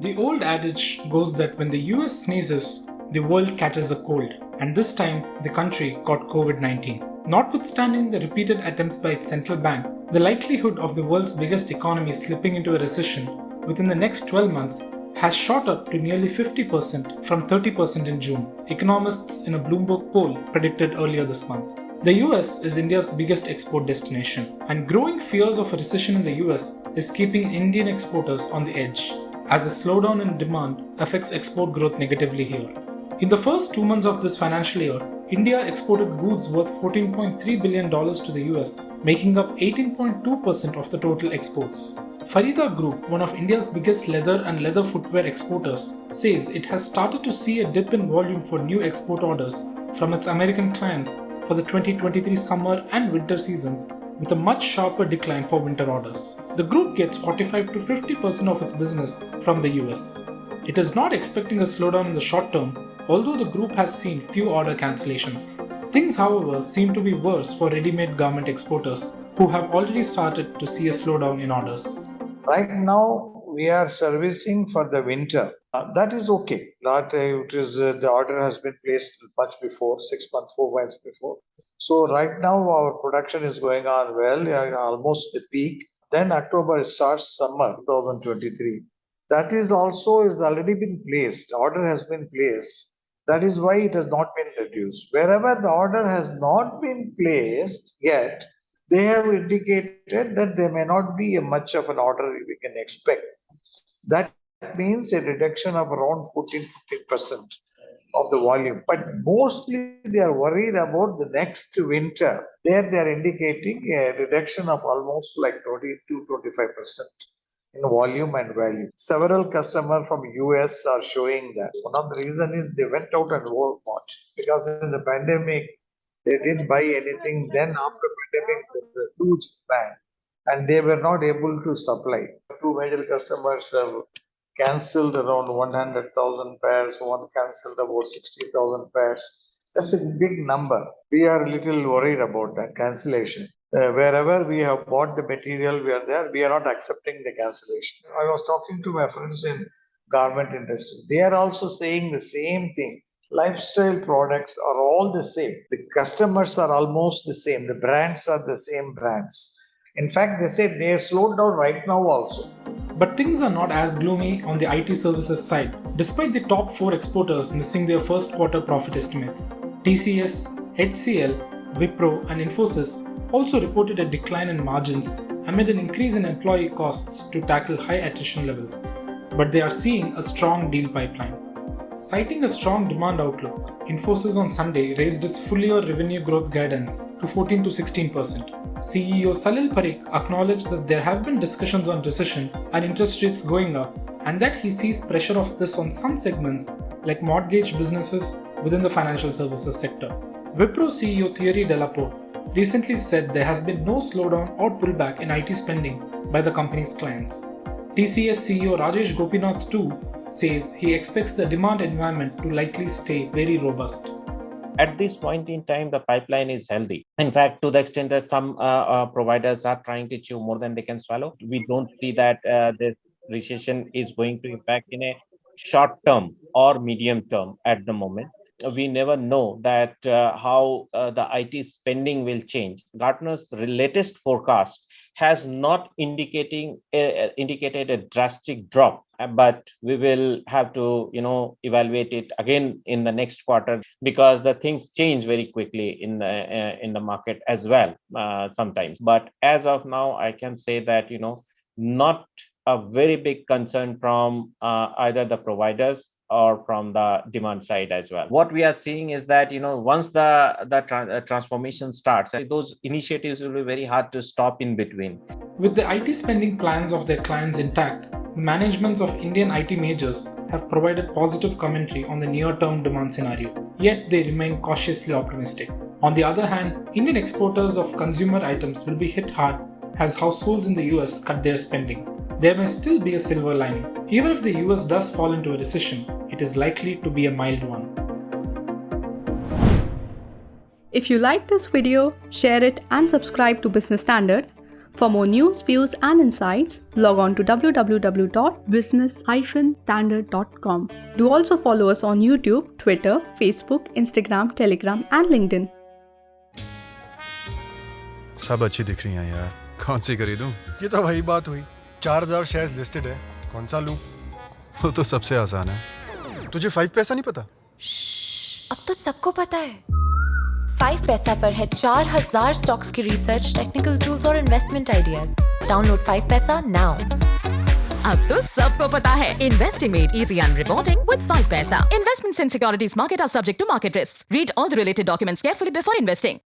The old adage goes that when the US sneezes, the world catches a cold, and this time the country caught COVID-19. Notwithstanding the repeated attempts by its central bank, the likelihood of the world's biggest economy slipping into a recession within the next 12 months has shot up to nearly 50% from 30% in June, economists in a Bloomberg poll predicted earlier this month. The US is India's biggest export destination, and growing fears of a recession in the US is keeping Indian exporters on the edge, as a slowdown in demand affects export growth negatively here. In the first 2 months of this financial year, India exported goods worth $14.3 billion to the US, making up 18.2% of the total exports. Farida Group, one of India's biggest leather and leather footwear exporters, says it has started to see a dip in volume for new export orders from its American clients for the 2023 summer and winter seasons, with a much sharper decline for winter orders. The group gets 45 to 50% of its business from the US. It is not expecting a slowdown in the short term, although the group has seen few order cancellations. Things, however, seem to be worse for ready-made garment exporters, who have already started to see a slowdown in orders. Right now, we are servicing for the winter. That is okay. The order has been placed much before, 6 months, 4 months before. So right now, our production is going on well, almost the peak. Then October starts summer 2023. That is already been placed. The order has been placed. That is why it has not been reduced. Wherever the order has not been placed yet, they have indicated that there may not be much of an order we can expect. That means a reduction of around 14-15% of the volume. But mostly they are worried about the next winter. There they are indicating a reduction of almost like 20-25% in volume and value. Several customers from US are showing that. One of the reasons is they went out and worked much because in the pandemic, they didn't buy anything. Then after pandemic, there was a huge demand and they were not able to supply. Two major customers have cancelled around 100,000 pairs. One cancelled about 60,000 pairs. That's a big number. We are a little worried about that cancellation. Wherever we have bought the material, we are not accepting the cancellation. I was talking to my friends in garment industry. They are also saying the same thing. Lifestyle products are all the same. The customers are almost the same. The brands are the same brands. In fact, they say they have slowed down right now also. But things are not as gloomy on the IT services side, despite the top 4 exporters missing their first quarter profit estimates. TCS, HCL, Wipro and Infosys also reported a decline in margins amid an increase in employee costs to tackle high attrition levels. But they are seeing a strong deal pipeline. Citing a strong demand outlook, Infosys on Sunday raised its full-year revenue growth guidance to 14 to 16%. CEO Salil Parikh acknowledged that there have been discussions on recession and interest rates going up, and that he sees pressure of this on some segments like mortgage businesses within the financial services sector. Wipro CEO Thierry Delaporte recently said there has been no slowdown or pullback in IT spending by the company's clients. TCS CEO Rajesh Gopinath too says he expects the demand environment to likely stay very robust. At this point in time, the pipeline is healthy. In fact, to the extent that some providers are trying to chew more than they can swallow, we don't see that this recession is going to impact in a short term or medium term at the moment. We never know that how the IT spending will change. Gartner's latest forecast has not indicated a drastic drop, but we will have to evaluate it again in the next quarter, because the things change very quickly in the market as well sometimes. But as of now, I can say that not a very big concern from either the providers or from the demand side as well. What we are seeing is that once the transformation starts, those initiatives will be very hard to stop in between. With the IT spending plans of their clients intact, the managements of Indian IT majors have provided positive commentary on the near-term demand scenario, yet they remain cautiously optimistic. On the other hand, Indian exporters of consumer items will be hit hard as households in the US cut their spending. There may still be a silver lining. Even if the US does fall into a recession, it is likely to be a mild one. If you like this video, share it and subscribe to Business Standard. For more news, views and insights, log on to www.business-standard.com. Do also follow us on YouTube, Twitter, Facebook, Instagram, Telegram and LinkedIn. सब अच्छी दिख रही हैं यार, कौन सी खरीदूं? ये तो वही बात हुई, 4000 शेयर्स लिस्टेड है, कौन सा लूं? वो तो सबसे आसान है। तुझे 5 पैसा नहीं पता? अब तो सबको पता है। 5 पैसा पर है 4000 स्टॉक्स की रिसर्च, टेक्निकल टूल्स और इन्वेस्टमेंट आइडियाज। डाउनलोड 5 पैसा नाउ। अब तो सबको पता है, investing made easy and rewarding with 5 paisa. Investments in securities market are subject to market risks. Read all the related documents carefully before investing.